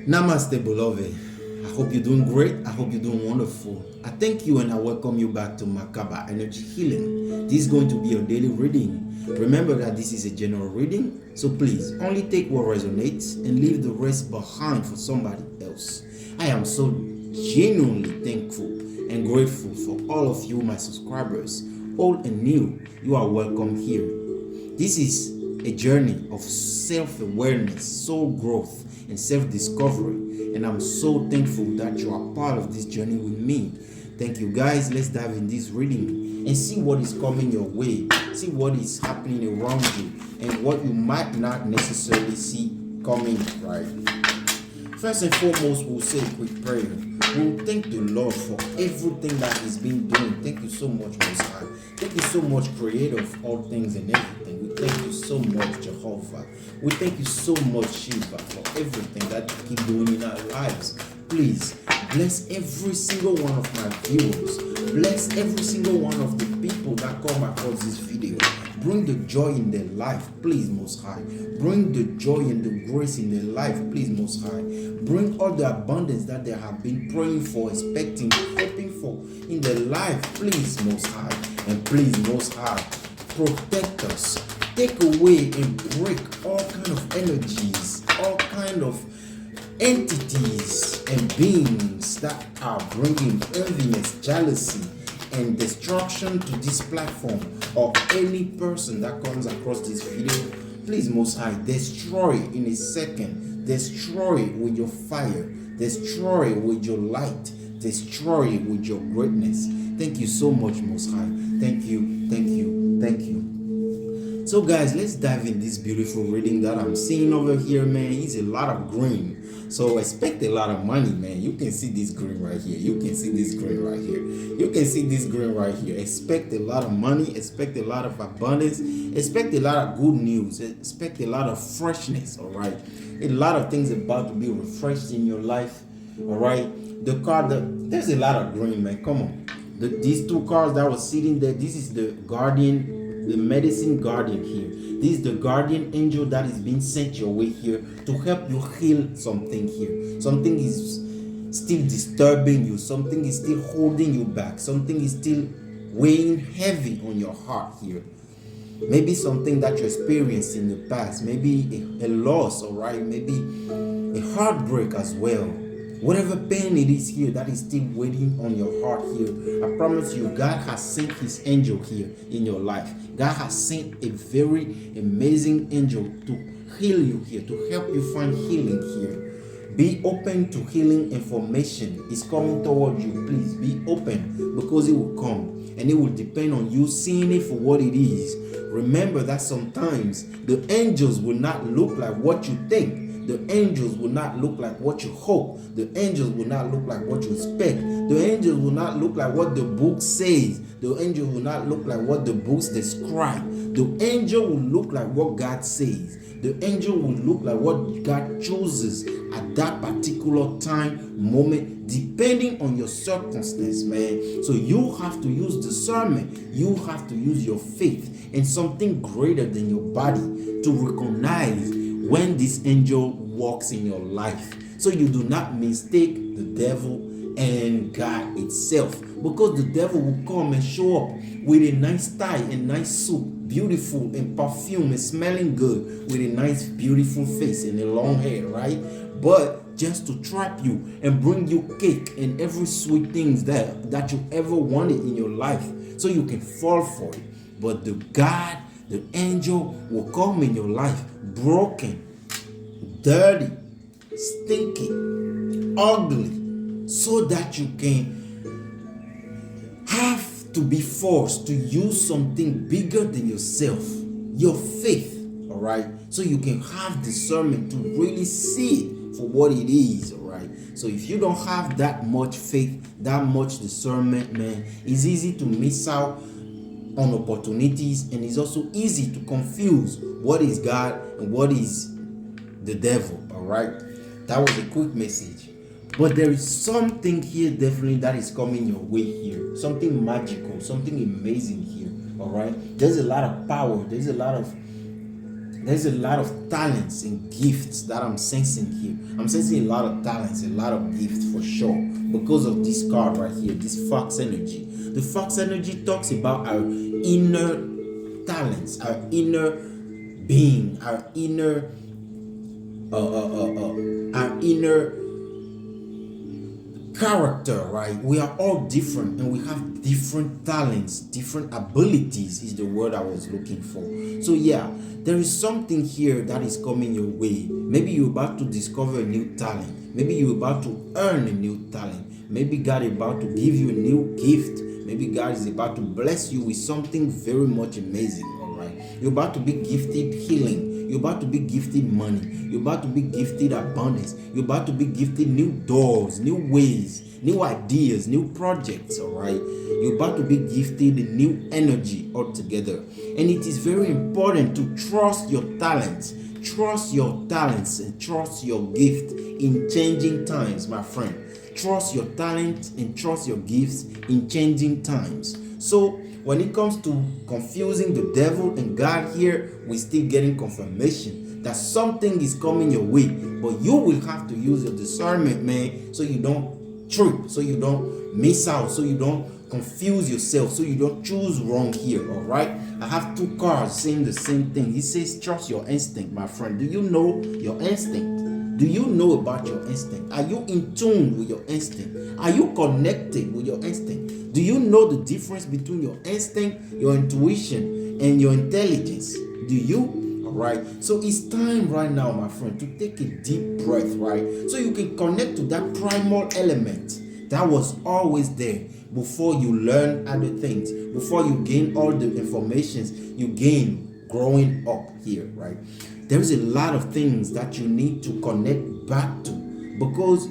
Namaste, beloved. I hope you're doing great. I hope you're doing wonderful. I thank you and I welcome you back to Makaba Energy Healing. This is going to be your daily reading. Remember that this is a general reading, so please only take what resonates and leave the rest behind for somebody else. I am so genuinely thankful and grateful for all of you, my subscribers, old and new. You are welcome here. This is a journey of self-awareness, soul growth, and self-discovery, and I'm so thankful that you are part of this journey with me. Thank you, guys. Let's dive in this reading and see what is coming your way, see what is happening around you, and what you might not necessarily see coming. Right, first and foremost, we'll say a quick prayer. We'll thank the Lord for everything that He's been doing. Thank you so much, Most High. Thank you so much, Creator of all things and everything. We thank you so much, Yehowah. We thank you so much, Shiva, for everything that you keep doing in our lives. Please bless every single one of my viewers. Bless every single one of the people that come across this video. Bring the joy in their life, please, Most High. Bring the joy and the grace in their life, please, Most High. Bring all the abundance that they have been praying for, expecting, hoping for in their life, please, Most High. And please, Most High, protect us. Take away and break all kind of energies, all kind of entities and beings that are bringing enviness, jealousy, and destruction to this platform or any person that comes across this video. Please, Most High, destroy in a second. Destroy with your fire. Destroy with your light. Destroy with your greatness. Thank you so much, Most High. Thank you, thank you, thank you. So guys, let's dive in this beautiful reading that I'm seeing over here, man. It's a lot of green. So expect a lot of money, man. You can see this green right here. You can see this green right here. You can see this green right here. Expect a lot of money. Expect a lot of abundance. Expect a lot of good news. Expect a lot of freshness, all right? A lot of things about to be refreshed in your life, all right? The card, there's a lot of green, man. Come on. These two cards that was sitting there, this is the guardian, the medicine guardian here. This is the guardian angel that is being sent your way here to help you heal something here. Something is still disturbing you. Something is still holding you back. Something is still weighing heavy on your heart here. Maybe something that you experienced in the past. Maybe a loss, all right? Maybe a heartbreak as well. Whatever pain it is here that is still waiting on your heart here, I promise you, God has sent His angel here in your life. God has sent a very amazing angel to heal you here, to help you find healing here. Be open to healing information. It's coming toward you. Please be open, because it will come, and it will depend on you seeing it for what it is. Remember that sometimes the angels will not look like what you think. The angels will not look like what you hope. The angels will not look like what you expect. The angels will not look like what the book says. The angel will not look like what the books describe. The angel will look like what God says. The angel will look like what God chooses at that particular time, moment, depending on your circumstance, man. So you have to use discernment. You have to use your faith and something greater than your body to recognize when this angel walks in your life, so you do not mistake the devil and God itself, because the devil will come and show up with a nice tie and nice suit, beautiful and perfume and smelling good, with a nice beautiful face and a long hair, right? But just to trap you and bring you cake and every sweet things that you ever wanted in your life, so you can fall for it. But the angel will come in your life broken, dirty, stinky, ugly, so that you can have to be forced to use something bigger than yourself, your faith, all right? So you can have discernment to really see it for what it is, all right? So if you don't have that much faith, that much discernment, man, it's easy to miss out on opportunities, and it's also easy to confuse what is God and what is the devil. All right, that was a quick message, but there is something here definitely that is coming your way here, something magical, something amazing here. All right, there's a lot of power, there's a lot of There's a lot of talents and gifts that I'm sensing here. I'm sensing a lot of talents, a lot of gifts for sure, because of this card right here, this fox energy. The fox energy talks about our inner talents, our inner being, our inner character, right? We are all different and we have different talents, different abilities is the word I was looking for. So yeah, there is something here that is coming your way. Maybe you're about to discover a new talent. Maybe you're about to earn a new talent. Maybe God is about to give you a new gift. Maybe God is about to bless you with something very much amazing, all right? You're about to be gifted healing. You're about to be gifted money. You're about to be gifted abundance. You're about to be gifted new doors, new ways, new ideas, new projects, all right? You're about to be gifted new energy altogether. And it is very important to trust your talents. Trust your talents and trust your gift in changing times, my friend. Trust your talent and trust your gifts in changing times. So when it comes to confusing the devil and God here, we're still getting confirmation that something is coming your way, but you will have to use your discernment, man, so you don't trip, so you don't miss out, so you don't confuse yourself, so you don't choose wrong here. All right, I have two cards saying the same thing. He says trust your instinct, my friend. Do you know your instinct? Do you know about your instinct? Are you in tune with your instinct? Are you connected with your instinct? Do you know the difference between your instinct, your intuition, and your intelligence? Do you? All right. So it's time right now, my friend, to take a deep breath, right? So you can connect to that primal element that was always there before you learn other things, before you gain all the informations you gain growing up here, right? There's a lot of things that you need to connect back to, because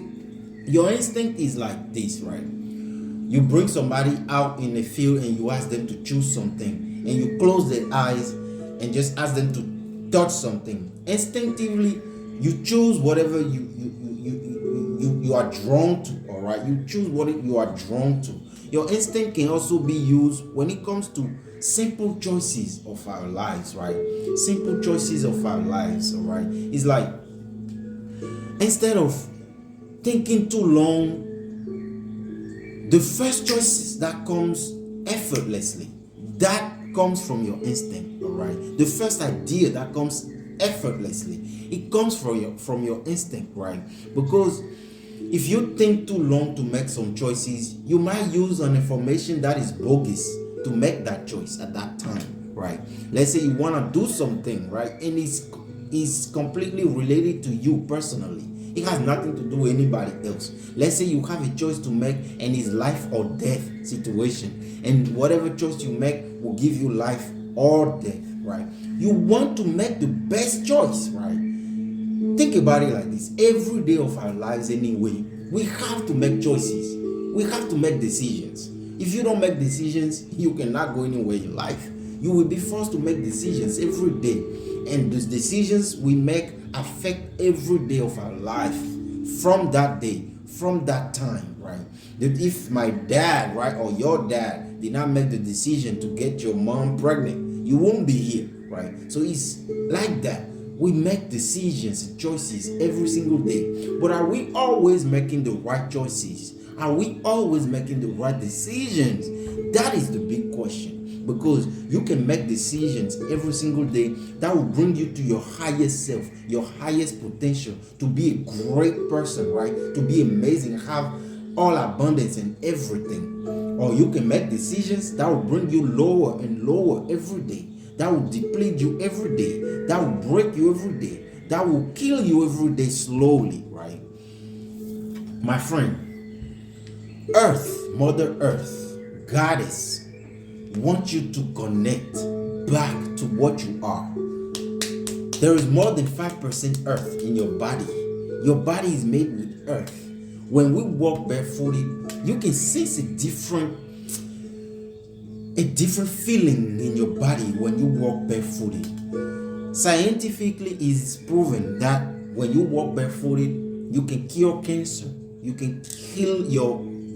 your instinct is like this, right? You bring somebody out in the field and you ask them to choose something, and you close their eyes and just ask them to touch something. Instinctively, you choose whatever you are drawn to. All right, you choose what you are drawn to. Your instinct can also be used when it comes to simple choices of our lives, right? Simple choices of our lives, all right? It's like, instead of thinking too long, the first choices that comes effortlessly, that comes from your instinct, all right? The first idea that comes effortlessly, it comes from your instinct, right? Because if you think too long to make some choices, you might use an information that is bogus to make that choice at that time, right? Let's say you want to do something, right? And it's completely related to you personally. It has nothing to do with anybody else. Let's say you have a choice to make and it's life or death situation. And whatever choice you make will give you life or death, right? You want to make the best choice, right? Think about it like this. Every day of our lives anyway, we have to make choices. We have to make decisions. If you don't make decisions, you cannot go anywhere in life. You will be forced to make decisions every day. And those decisions we make affect every day of our life from that day, from that time, right? That if my dad, right, or your dad did not make the decision to get your mom pregnant, you won't be here, right? So it's like that. We make decisions and choices every single day. But are we always making the right choices? Are we always making the right decisions? That is the big question. Because you can make decisions every single day that will bring you to your highest self, your highest potential, to be a great person, right? To be amazing, have all abundance and everything. Or you can make decisions that will bring you lower and lower every day. That will deplete you every day. That will break you every day. That will kill you every day slowly, right? My friend, Earth, Mother Earth, Goddess, wants you to connect back to what you are. There is more than 5% Earth in your body. Your body is made with Earth. When we walk barefooted, you can sense a different feeling in your body when you walk barefooted. Scientifically, it is proven that when you walk barefooted, you can cure cancer, you can heal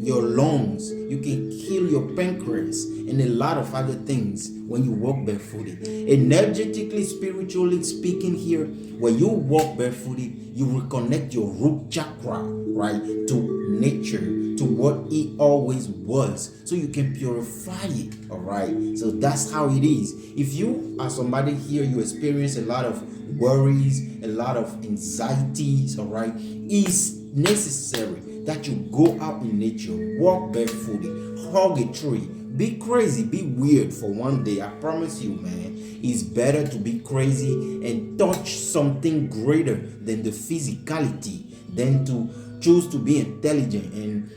your lungs, you can kill your pancreas, and a lot of other things when you walk barefooted. Energetically, spiritually speaking, here, when you walk barefooted, you reconnect your root chakra, right, to nature, to what it always was, so you can purify it. All right, so that's how it is. If you are somebody here, you experience a lot of worries, a lot of anxieties, all right, it's necessary that you go out in nature, walk barefooted, hug a tree, be crazy, be weird for one day. I promise you, man, it's better to be crazy and touch something greater than the physicality than to choose to be intelligent and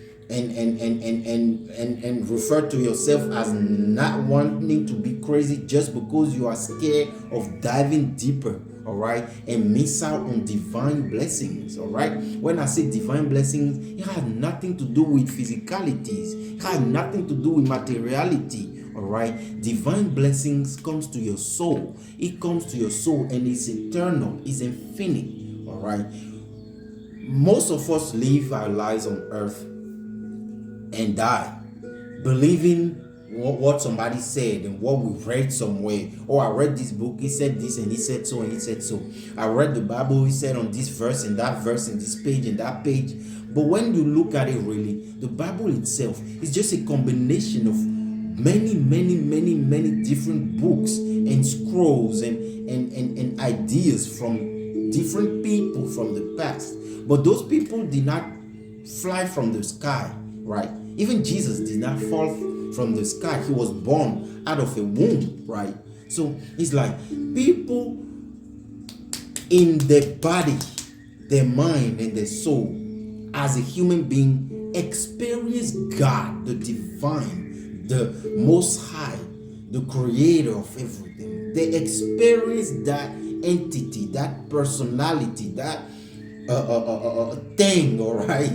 refer to yourself as not wanting to be crazy just because you are scared of diving deeper. All right, and miss out on divine blessings. All right, when I say divine blessings, it has nothing to do with physicalities, it has nothing to do with materiality. All right, divine blessings comes to your soul, it comes to your soul, and it's eternal, it's infinite. All right, most of us live our lives on earth and die believing what somebody said and what we read somewhere. Oh, I read this book, he said this and he said so and he said so. I read the Bible, he said on this verse and that verse and this page and that page. But when you look at it really, the Bible itself is just a combination of many different books and scrolls and ideas from different people from the past. But those people did not fly from the sky, right? Even Jesus did not fall from the sky. He was born out of a womb, right? So it's like people in their body, their mind, and their soul, as a human being, experience God, the divine, the most high, the creator of everything. They experience that entity, that personality, that thing, all right,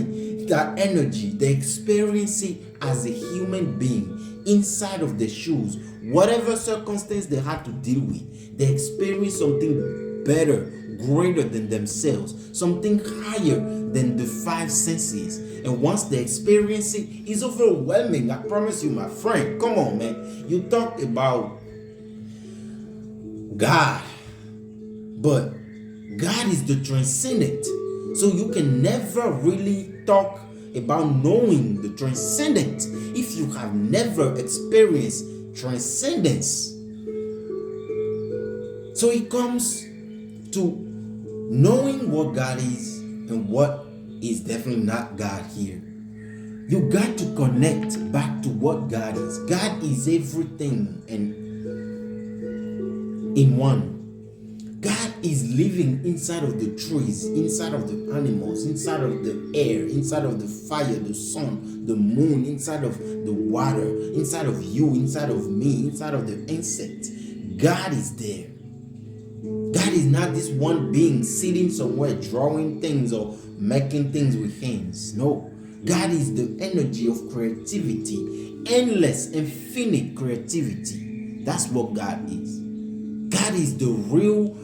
that energy. They experience it as a human being inside of the shoes. Whatever circumstance they had to deal with, they experience something better, greater than themselves, something higher than the five senses. And once they experience it, it's overwhelming. I promise you, my friend. Come on, man. You talked about God, but God is the transcendent. So you can never really talk about knowing the transcendent if you have never experienced transcendence. So it comes to knowing what God is and what is definitely not God here. You got to connect back to what God is. God is everything and in one. God is living inside of the trees, inside of the animals, inside of the air, inside of the fire, the sun, the moon, inside of the water, inside of you, inside of me, inside of the insect. God is there. God is not this one being sitting somewhere drawing things or making things with hands. No. God is the energy of creativity, endless, infinite creativity. That's what God is. God is the real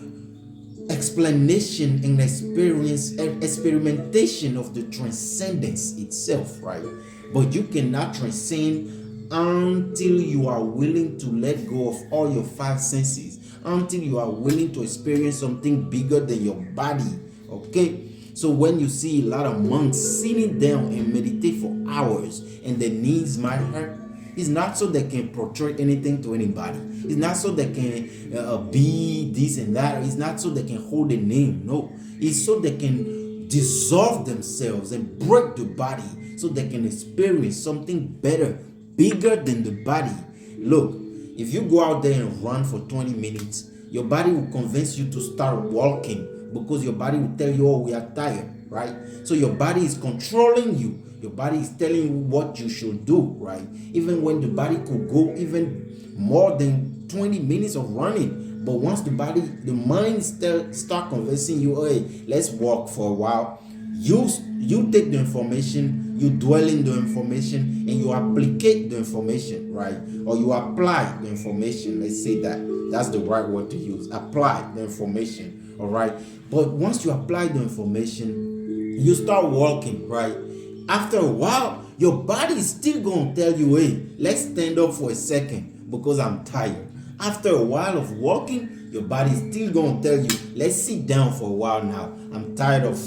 explanation and experimentation of the transcendence itself, right? But you cannot transcend until you are willing to let go of all your five senses, until you are willing to experience something bigger than your body. Okay, so when you see a lot of monks sitting down and meditate for hours and their knees might hurt, it's not so they can portray anything to anybody. It's not so they can be this and that. It's not so they can hold a name. No, it's so they can dissolve themselves and break the body so they can experience something better, bigger than the body. Look, if you go out there and run for 20 minutes, your body will convince you to start walking because your body will tell you, oh, we are tired, right? So your body is controlling you. Your body is telling you what you should do, right? Even when the body could go even more than 20 minutes of running. But once the mind start convincing you, hey, let's walk for a while. You take the information, you dwell in the information, and you applicate the information, right? Or you apply the information. Let's say that's the right word to use. Apply the information, all right? But once you apply the information, you start walking, right? After a while, your body is still going to tell you, hey, let's stand up for a second because I'm tired. After a while of walking, your body is still going to tell you, let's sit down for a while now. I'm tired of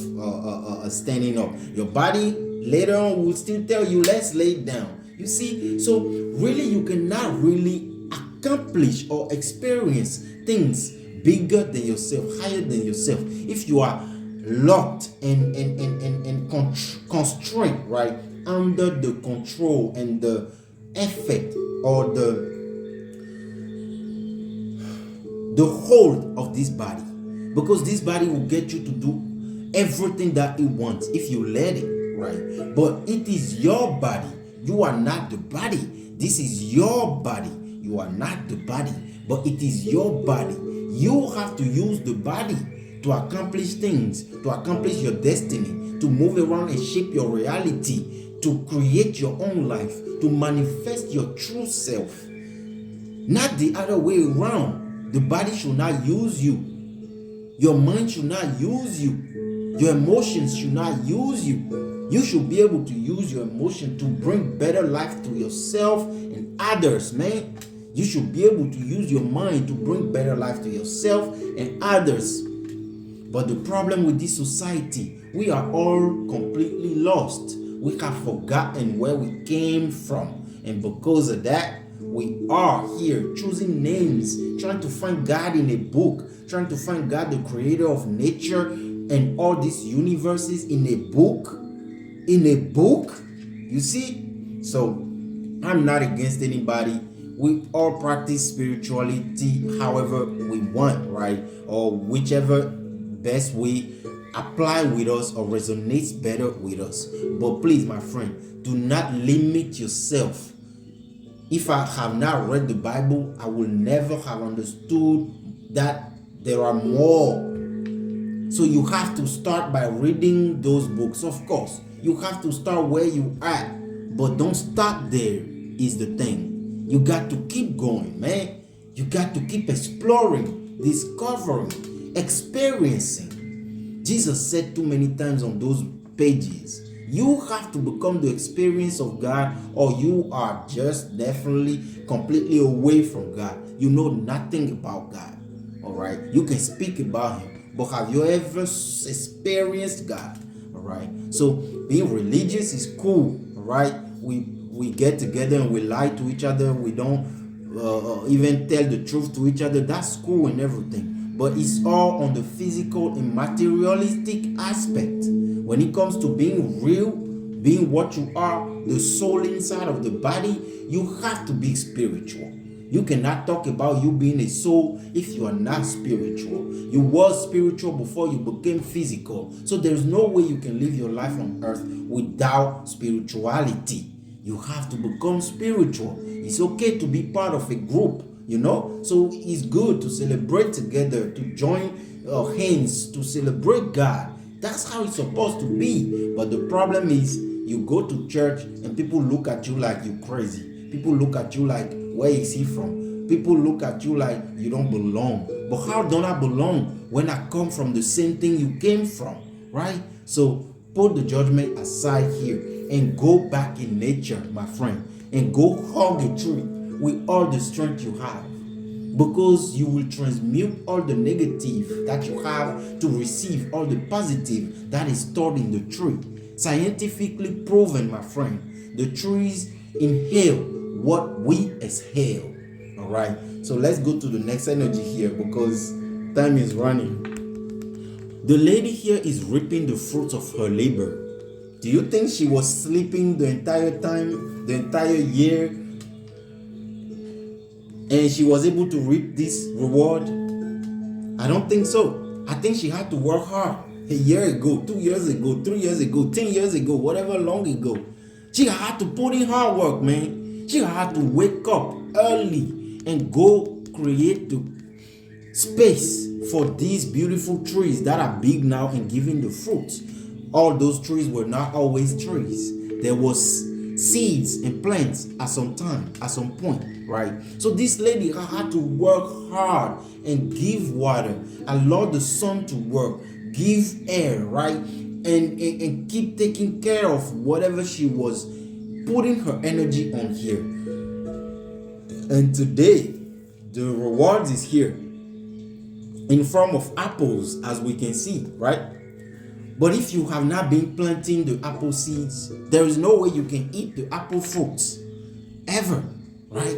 standing up. Your body later on will still tell you, let's lay down. You see, so really you cannot really accomplish or experience things bigger than yourself, higher than yourself, if you are locked and constrained, right, under the control and the effect or the hold of this body. Because this body will get you to do everything that it wants if you let it, right? But it is your body. You are not the body. This is your body. You are not the body, but it is your body. You have to use the body to accomplish things, to accomplish your destiny, to move around and shape your reality, to create your own life, to manifest your true self. Not the other way around. The body should not use you. Your mind should not use you. Your emotions should not use you. You should be able to use your emotion to bring better life to yourself and others, man. You should be able to use your mind to bring better life to yourself and others. But the problem with this society, we are all completely lost. We have forgotten where we came from. And because of that, we are here choosing names, trying to find God in a book, trying to find God, the creator of nature and all these universes, in a book. In a book, you see? So I'm not against anybody. We all practice spirituality however we want, right? Or whichever best way apply with us or resonates better with us. But please, my friend, do not limit yourself. If I have not read the Bible, I will never have understood that there are more. So you have to start by reading those books. Of course, you have to start where you are, but don't stop there is the thing. You got to keep going, man. You got to keep exploring, discovering, experiencing. Jesus said too many times on those pages, you have to become the experience of God, or you are just definitely completely away from God. You know nothing about God. All right, you can speak about him, but have you ever experienced God? All right, so being religious is cool. All right, we get together and we lie to each other. We don't even tell the truth to each other. That's cool and everything, but it's all on the physical and materialistic aspect. When it comes to being real, being what you are, the soul inside of the body, you have to be spiritual. You cannot talk about you being a soul if you are not spiritual. You were spiritual before you became physical. So there's no way you can live your life on earth without spirituality. You have to become spiritual. It's okay to be part of a group, you know. So it's good to celebrate together, to join hands, to celebrate God. That's how it's supposed to be. But the problem is, you go to church and people look at you like you're crazy. People look at you like, where is he from? People look at you like you don't belong. But how don't I belong when I come from the same thing you came from, right? So put the judgment aside here and go back in nature, my friend, and go hug a tree with all the strength you have, because you will transmute all the negative that you have to receive all the positive that is stored in the tree. Scientifically proven, my friend, the trees inhale what we exhale. All right, so let's go to the next energy here because time is running. The lady here is reaping the fruits of her labor. Do you think she was sleeping the entire time, the entire year, and she was able to reap this reward? I don't think so. I think she had to work hard. A year ago, 2 years ago, 3 years ago, 10 years ago, whatever long ago. She had to put in hard work, man. She had to wake up early and go create the space for these beautiful trees that are big now and giving the fruits. All those trees were not always trees. There was seeds and plants at some time, at some point, right? So this lady had to work hard and give water, allow the sun to work, give air, right? And keep taking care of whatever she was putting her energy on here. And today, the reward is here in form of apples, as we can see, right? But if you have not been planting the apple seeds, there is no way you can eat the apple fruits ever, right?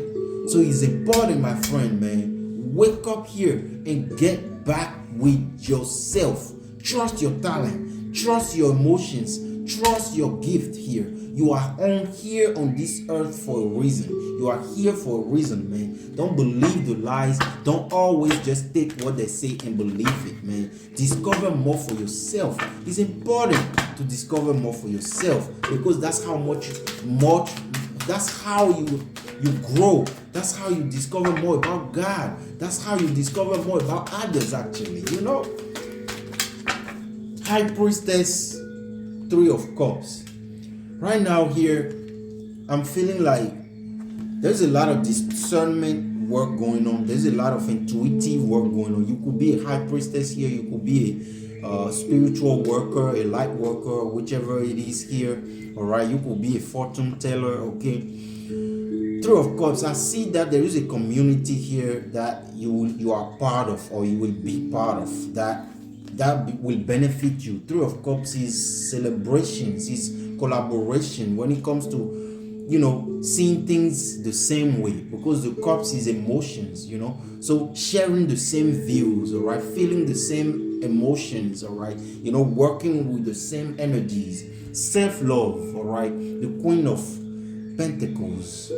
So it's important, my friend, man. Wake up here and get back with yourself. Trust your talent, trust your emotions, trust your gift here. You are on here on this earth for a reason. You are here for a reason, man. Don't believe the lies. Don't always just take what they say and believe it, man. Discover more for yourself. It's important to discover more for yourself, because that's how that's how you grow. That's how you discover more about God. That's how you discover more about others, actually. High Priestess, 3 of Cups. Right now here, I'm feeling like there's a lot of discernment work going on. There's a lot of intuitive work going on. You could be a high priestess here. You could be a spiritual worker, a light worker, whichever it is here. All right. You could be a fortune teller. Okay. 3 of Cups. I see that there is a community here that you are part of, or you will be part of, that will benefit you. 3 of Cups is celebrations, is collaboration when it comes to seeing things the same way, because the cups is emotions, so sharing the same views, all right, feeling the same emotions, all right, working with the same energies, self-love, all right. The Queen of Pentacles,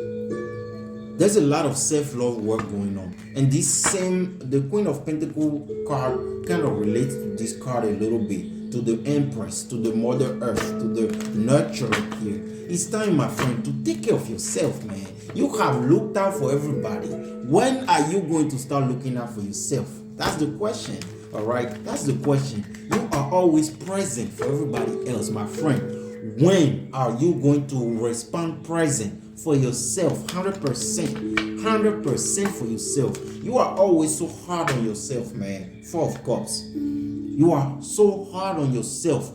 there's a lot of self-love work going on, and the Queen of Pentacles card kind of relates to this card a little bit, to the Empress, to the Mother Earth, to the nurturer here. It's time, my friend, to take care of yourself, man. You have looked out for everybody. When are you going to start looking out for yourself? That's the question, all right? That's the question. You are always present for everybody else, my friend. When are you going to respond present for yourself? 100% for yourself. You are always so hard on yourself, man. 4 of Cups. You are so hard on yourself.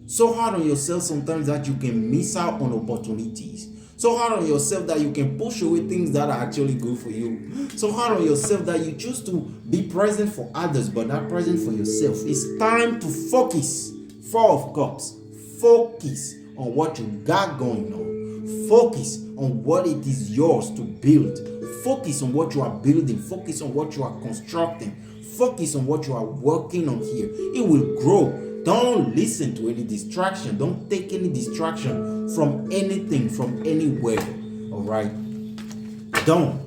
So hard on yourself sometimes that you can miss out on opportunities. So hard on yourself that you can push away things that are actually good for you. So hard on yourself that you choose to be present for others but not present for yourself. It's time to focus. 4 of Cups. Focus on what you got going on. Focus on what it is yours to build. Focus on what you are building. Focus on what you are constructing. Focus on what you are working on here. It will grow. Don't listen to any distraction. Don't take any distraction from anything, from anywhere. All right? Don't.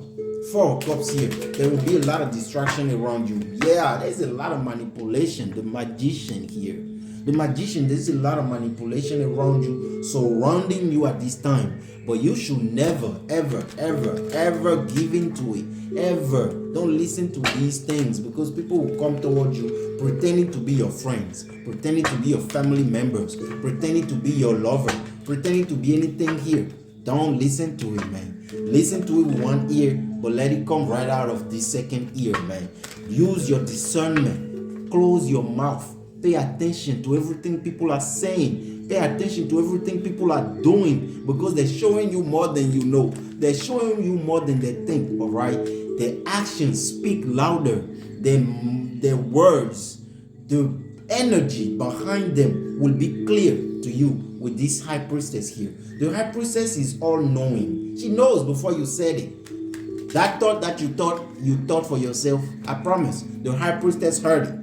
4 of Cups here. There will be a lot of distraction around you. Yeah, there's a lot of manipulation. The Magician here. The Magician, there's a lot of manipulation around you, surrounding you at this time. But you should never, ever, ever, ever give in to it. Ever. Don't listen to these things, because people will come towards you pretending to be your friends, pretending to be your family members, pretending to be your lover, pretending to be anything here. Don't listen to it, man. Listen to it with one ear, but let it come right out of the second ear, man. Use your discernment. Close your mouth. Pay attention to everything people are saying. Pay attention to everything people are doing, because they're showing you more than you know. They're showing you more than they think, all right? Their actions speak louder than their words. The energy behind them will be clear to you with this High Priestess here. The High Priestess is all-knowing. She knows before you said it. That thought that you thought for yourself, I promise, the High Priestess heard it.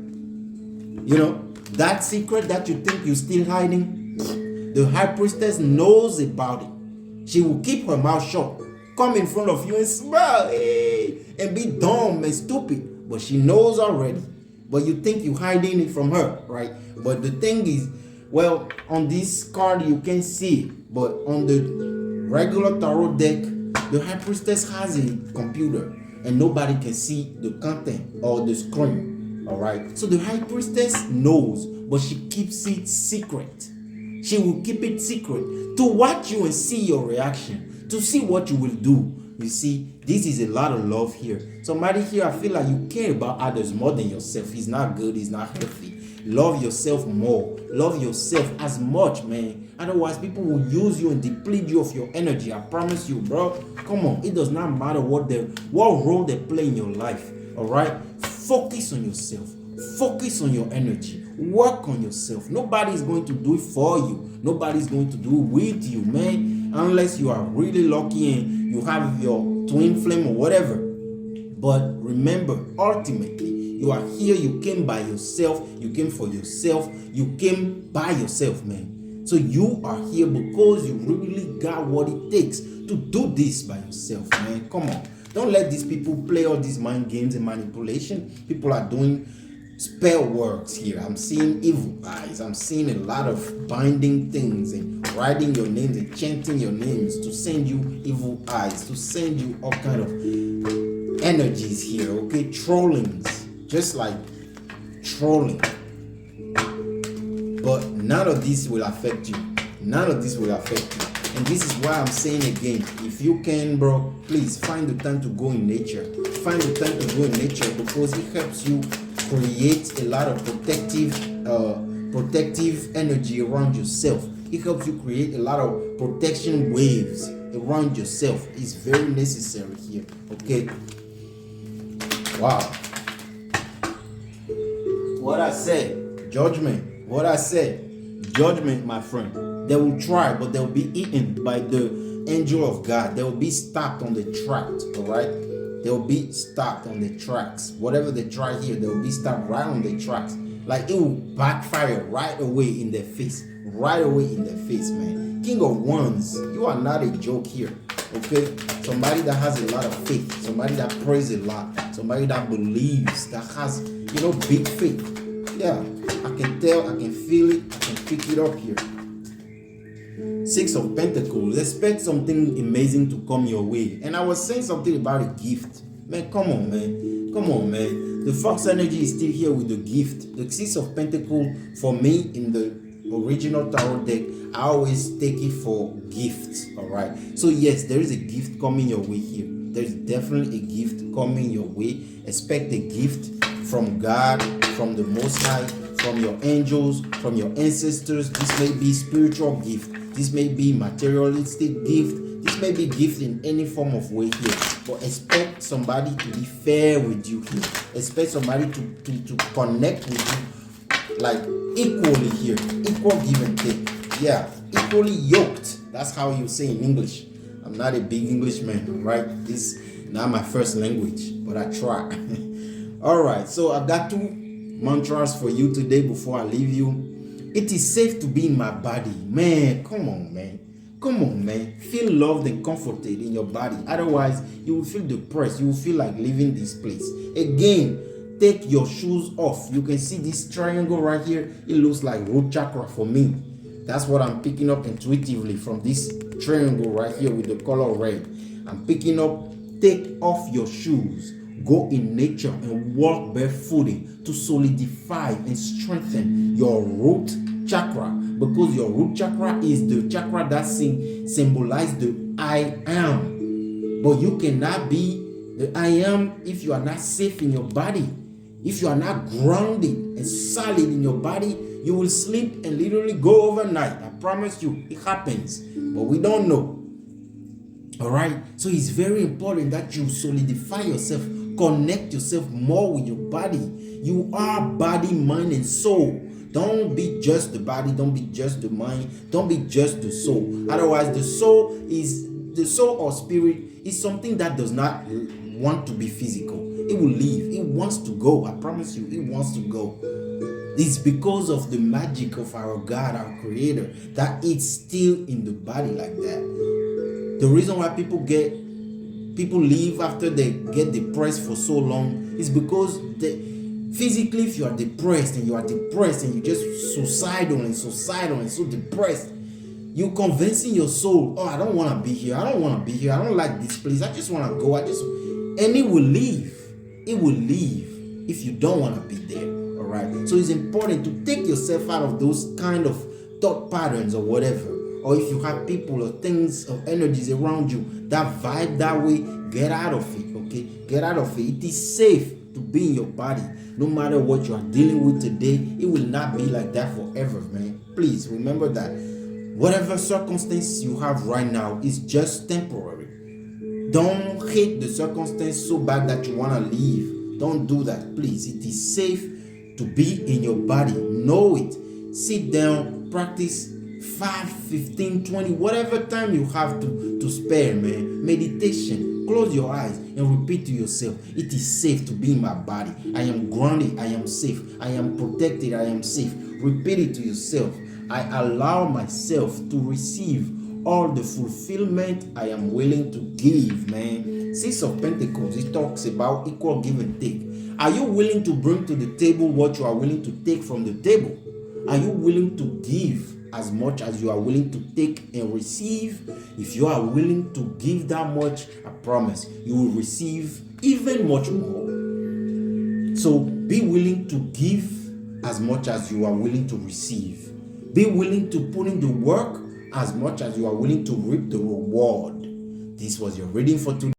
That secret that you think you're still hiding, the High Priestess knows about it. She will keep her mouth shut, come in front of you and smile, and be dumb and stupid, but she knows already. But you think you're hiding it from her, right? But the thing is, well, on this card you can see it, but on the regular tarot deck, the High Priestess has a computer and nobody can see the content or the screen. All right. So the High Priestess knows, but she keeps it secret. She will keep it secret to watch you and see your reaction, to see what you will do. You see, this is a lot of love here. Somebody here, I feel like you care about others more than yourself. It's not good. It's not healthy. Love yourself more. Love yourself as much, man. Otherwise, people will use you and deplete you of your energy. I promise you, bro. Come on. It does not matter what role they play in your life. All right? Focus on yourself. Focus on your energy. Work on yourself. Nobody is going to do it for you. Nobody is going to do it with you, man. Unless you are really lucky and you have your twin flame or whatever. But remember, ultimately, you are here. You came by yourself. You came for yourself. You came by yourself, man. So you are here because you really got what it takes to do this by yourself, man. Come on. Don't let these people play all these mind games and manipulation. People are doing spell works here. I'm seeing evil eyes. I'm seeing a lot of binding things and writing your names and chanting your names to send you evil eyes, to send you all kind of energies here, okay? Trollings, just like trolling. But none of this will affect you. None of this will affect you. And this is why I'm saying again, if you can, bro, please find the time to go in nature. Find the time to go in nature because it helps you create a lot of protective energy around yourself. It helps you create a lot of protection waves around yourself. It's very necessary here, okay? Wow. What I said, judgment. What I said, judgment, my friend. They will try, but they will be eaten by the angel of God. They will be stopped on the track, all right? They will be stopped on the tracks. Whatever they try here, they will be stopped right on the tracks. Like it will backfire right away in their face. Right away in their face, man. King of Wands, you are not a joke here, okay? Somebody that has a lot of faith. Somebody that prays a lot. Somebody that believes, that has, big faith. Yeah, I can tell, I can feel it, I can pick it up here. Six of Pentacles. Expect something amazing to come your way. And I was saying something about a gift. Man, come on, man. Come on, man. The Fox energy is still here with the gift. The Six of Pentacles, for me, in the original tarot deck, I always take it for gifts, all right? So, yes, there is a gift coming your way here. There's definitely a gift coming your way. Expect a gift from God, from the Most High, from your angels, from your ancestors. This may be spiritual gift. This may be materialistic gift. This may be gift in any form of way here. But expect somebody to be fair with you here. Expect somebody to connect with you like equally here. Equal give and take. Yeah, equally yoked. That's how you say in English. I'm not a big Englishman, right? This is not my first language, but I try. All right, so I've got 2 mantras for you today before I leave you. It is safe to be in my body. Man, come on, man. Come on, man. Feel loved and comforted in your body. Otherwise, you will feel depressed. You will feel like leaving this place. Again, take your shoes off. You can see this triangle right here. It looks like root chakra for me. That's what I'm picking up intuitively from this triangle right here with the color red. I'm picking up, take off your shoes. Go in nature and walk barefooted to solidify and strengthen your root chakra, because your root chakra is the chakra that symbolizes the I am. But you cannot be the I am if you are not safe in your body. If you are not grounded and solid in your body, you will sleep and literally go overnight. I promise you, it happens. But we don't know. All right? So it's very important that you solidify yourself. Connect yourself more with your body. You are body, mind, and soul. Don't be just the body. Don't be just the mind. Don't be just the soul. Otherwise, the soul or spirit is something that does not want to be physical. It will leave. It wants to go. I promise you, it wants to go. It's because of the magic of our God, our Creator, that it's still in the body like that. The reason why people leave after they get depressed for so long is because physically, if you are depressed and you're just suicidal and so depressed, you're convincing your soul, oh, I don't want to be here. I don't want to be here. I don't like this place. I just want to go. And it will leave. It will leave if you don't want to be there. All right. So it's important to take yourself out of those kind of thought patterns or whatever. Or if you have people or things or energies around you that vibe that way, get out of it. Okay. Get out of it. It is safe to be in your body. No matter what you are dealing with today, it will not be like that forever, man. Please remember that. Whatever circumstance you have right now is just temporary. Don't hate the circumstance so bad that you want to leave. Don't do that, please. It is safe to be in your body. Know it. Sit down, practice 5, 15, 20, whatever time you have to spare, man. Meditation. Close your eyes and repeat to yourself, it is safe to be in my body. I am grounded. I am safe. I am protected. I am safe. Repeat it to yourself. I allow myself to receive all the fulfillment I am willing to give, man. 6 of Pentacles, it talks about equal give and take. Are you willing to bring to the table what you are willing to take from the table? Are you willing to give as much as you are willing to take and receive? If you are willing to give that much, I promise you will receive even much more. So be willing to give as much as you are willing to receive. Be willing to put in the work as much as you are willing to reap the reward. This was your reading for today.